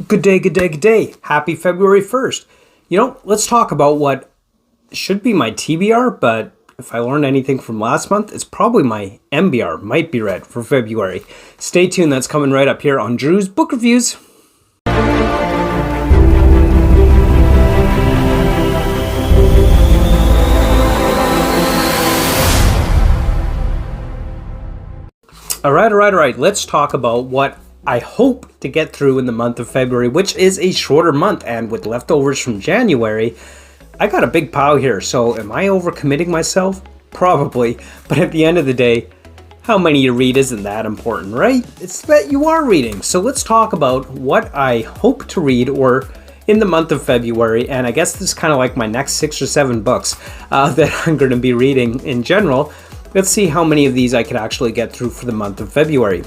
Good day, good day, good day. Happy February 1st. Let's talk about what should be my TBR, but if I learned anything from last month, it's probably my MBR, might be read, for February. Stay tuned, that's coming right up here on Drew's Book Reviews. All right. Let's talk about what I hope to get through in the month of February, which is a shorter month, and with leftovers from January, I got a big pile here. So am I overcommitting myself? Probably. But at the end of the day, how many you read isn't that important, right? It's that you are reading. So let's talk about what I hope to read or in the month of February. And I guess this is kind of like my next 6 or 7 books that I'm going to be reading in general. Let's see how many of these I could actually get through for the month of February.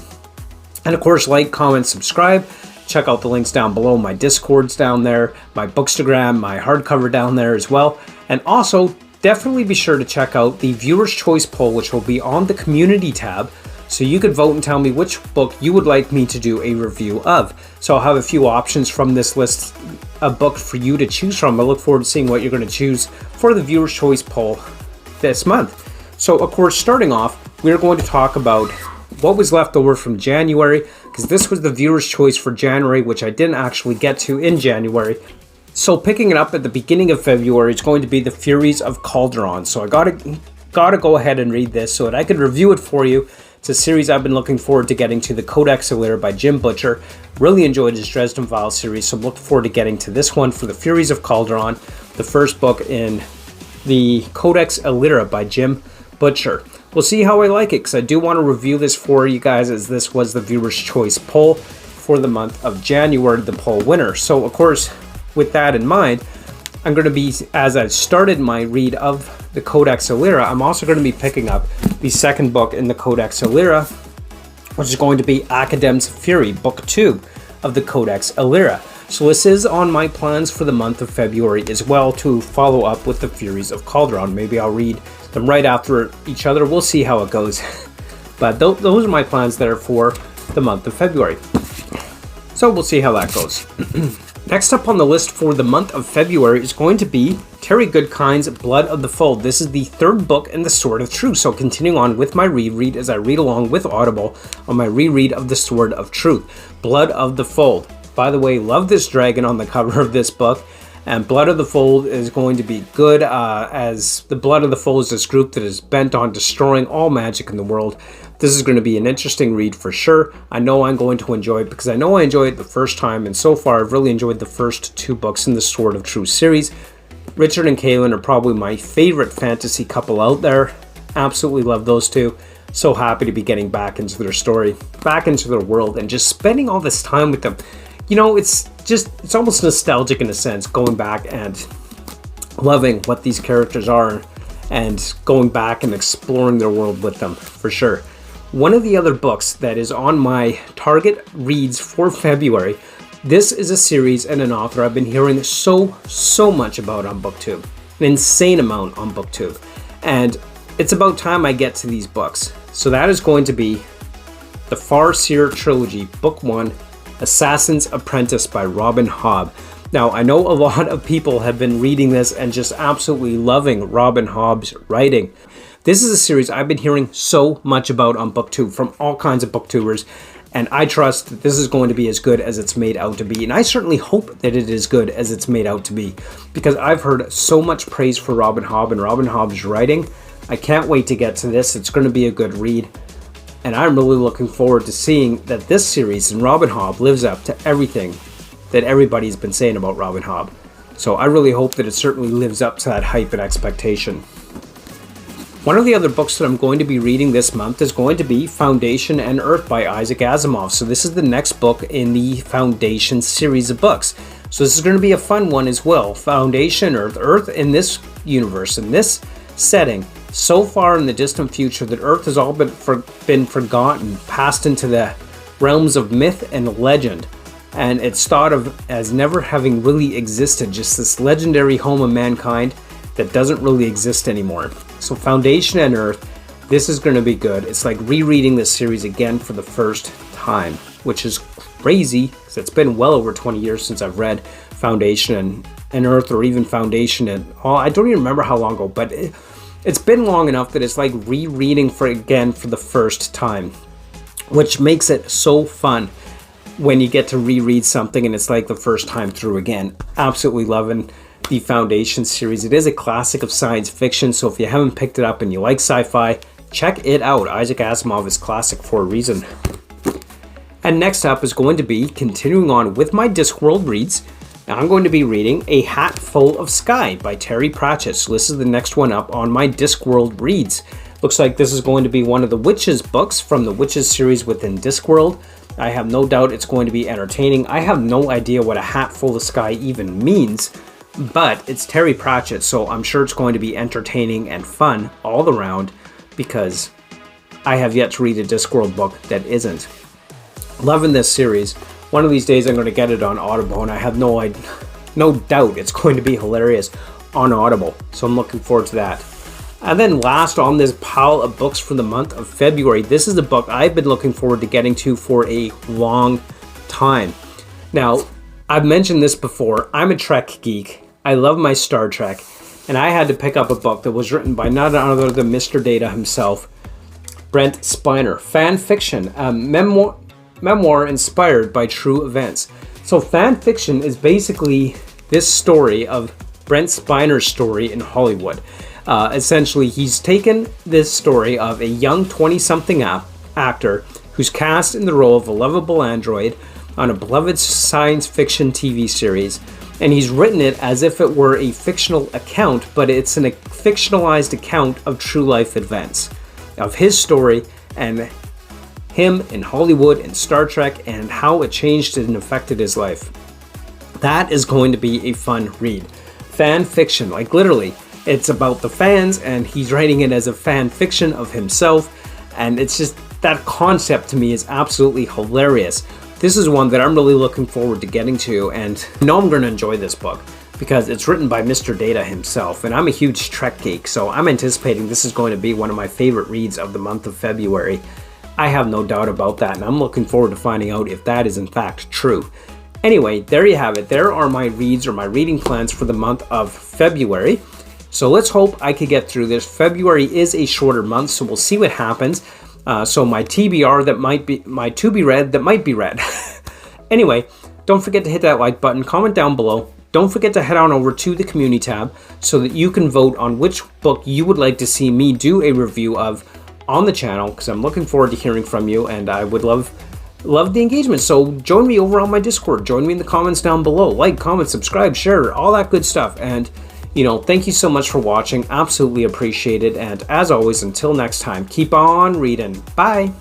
And of course, like, comment, subscribe. Check out the links down below. My Discord's down there, my Bookstagram, my hardcover down there as well. And also, definitely be sure to check out the Viewer's Choice poll, which will be on the community tab. So you could vote and tell me which book you would like me to do a review of. So I'll have a few options from this list, a book for you to choose from. I look forward to seeing what you're going to choose for the Viewer's Choice poll this month. So, of course, starting off, we're going to talk about what was left over from January, because this was the Viewer's Choice for January, which I didn't actually get to in January. So picking it up at the beginning of February, it's going to be The Furies of Calderon. So I gotta go ahead and read this so that I could review it for you. It's a series I've been looking forward to getting to, the Codex Alera by Jim Butcher. Really enjoyed his Dresden Files series, so I'm looking forward to getting to this one for The Furies of Calderon, the first book in the Codex Alera by Jim Butcher. We'll see how I like it, because I do want to review this for you guys, as this was the Viewer's Choice poll for the month of January, the poll winner. So, of course, with that in mind, I'm going to be, as I've started my read of the Codex Alera, I'm also going to be picking up the second book in the Codex Alera, which is going to be Academ's Fury, Book 2 of the Codex Alera. So this is on my plans for the month of February as well, to follow up with the Furies of Calderon. Maybe I'll read them right after each other. We'll see how it goes. But those are my plans there for the month of February. So we'll see how that goes. Next up on the list for the month of February is going to be Terry Goodkind's Blood of the Fold. This is the third book in the Sword of Truth. So continuing on with my reread as I read along with Audible on my reread of the Sword of Truth. Blood of the Fold. By the way, love this dragon on the cover of this book. And Blood of the Fold is going to be good, as the Blood of the Fold is this group that is bent on destroying all magic in the world. This is going to be an interesting read for sure. I know I'm going to enjoy it, because I know I enjoyed it the first time, and so far I've really enjoyed the first 2 books in the Sword of Truth series. Richard and Kaelin are probably my favorite fantasy couple out there. Absolutely love those two. So happy to be getting back into their story, back into their world, and just spending all this time with them. It's almost nostalgic in a sense, going back and loving what these characters are and going back and exploring their world with them, for sure. One of the other books that is on my target reads for February, this is a series and an author I've been hearing so much about on BookTube. An insane amount on BookTube. And it's about time I get to these books. So that is going to be the Farseer Trilogy, Book 1, Assassin's Apprentice by Robin Hobb. Now, I know a lot of people have been reading this and just absolutely loving Robin Hobb's writing. This is a series I've been hearing so much about on BookTube from all kinds of booktubers, and I trust that this is going to be as good as it's made out to be, and I certainly hope that it is good as it's made out to be, because I've heard so much praise for Robin Hobb and Robin Hobb's writing. I can't wait to get to this. It's going to be a good read. And I'm really looking forward to seeing that this series and Robin Hobb lives up to everything that everybody's been saying about Robin Hobb. So I really hope that it certainly lives up to that hype and expectation. One of the other books that I'm going to be reading this month is going to be Foundation and Earth by Isaac Asimov. So this is the next book in the Foundation series of books. So this is going to be a fun one as well. Foundation, Earth in this universe, in this setting, so far in the distant future that Earth has all been forgotten, passed into the realms of myth and legend, and it's thought of as never having really existed, just this legendary home of mankind that doesn't really exist anymore. So Foundation and Earth, this is going to be good. It's like rereading this series again for the first time, which is crazy because it's been well over 20 years since I've read Foundation and Earth, or even Foundation and all. I don't even remember how long ago, but it's been long enough that it's like rereading for the first time, which makes it so fun when you get to reread something and it's like the first time through again. Absolutely loving the Foundation series. It is a classic of science fiction, so if you haven't picked it up and you like sci-fi, check it out. Isaac Asimov is classic for a reason. And next up is going to be continuing on with my Discworld reads. Now I'm going to be reading A Hat Full of Sky by Terry Pratchett. So this is the next one up on my Discworld reads. Looks like this is going to be one of the Witches books from the Witches series within Discworld. I have no doubt it's going to be entertaining. I have no idea what a hat full of sky even means, but it's Terry Pratchett, so I'm sure it's going to be entertaining and fun all around, because I have yet to read a Discworld book that isn't. Loving this series. One of these days I'm going to get it on Audible, and I have no doubt it's going to be hilarious on Audible, so I'm looking forward to that. And then last on this pile of books for the month of February, this is a book I've been looking forward to getting to for a long time. Now, I've mentioned this before, I'm a Trek geek. I love my Star Trek, and I had to pick up a book that was written by none other than Mr. Data himself, Brent Spiner. Fan fiction, a memoir inspired by true events. So fan fiction is basically this story of Brent Spiner's story in Hollywood. Essentially, he's taken this story of a young 20-something actor who's cast in the role of a lovable android on a beloved science fiction TV series, and he's written it as if it were a fictional account, but it's a fictionalized account of true life events, of his story and him in Hollywood and Star Trek and how it changed and affected his life. That is going to be a fun read. Fan fiction, like literally. It's about the fans, and he's writing it as a fan fiction of himself, and it's just, that concept to me is absolutely hilarious. This is one that I'm really looking forward to getting to, and I know I'm going to enjoy this book because it's written by Mr. Data himself, and I'm a huge Trek geek, so I'm anticipating this is going to be one of my favorite reads of the month of February. I have no doubt about that, and I'm looking forward to finding out if that is in fact true. Anyway, there you have it. There are my reads, or my reading plans for the month of February. So let's hope I could get through this. February is a shorter month, so we'll see what happens. So my TBR that might be, my to be read that might be read. Anyway, don't forget to hit that like button, comment down below. Don't forget to head on over to the community tab so that you can vote on which book you would like to see me do a review of on the channel, because I'm looking forward to hearing from you, and I would love the engagement. So join me over on my Discord. Join me in the comments down below. Like, comment, subscribe, share, all that good stuff. And thank you so much for watching. Absolutely appreciate it. And as always, until next time, keep on reading. Bye.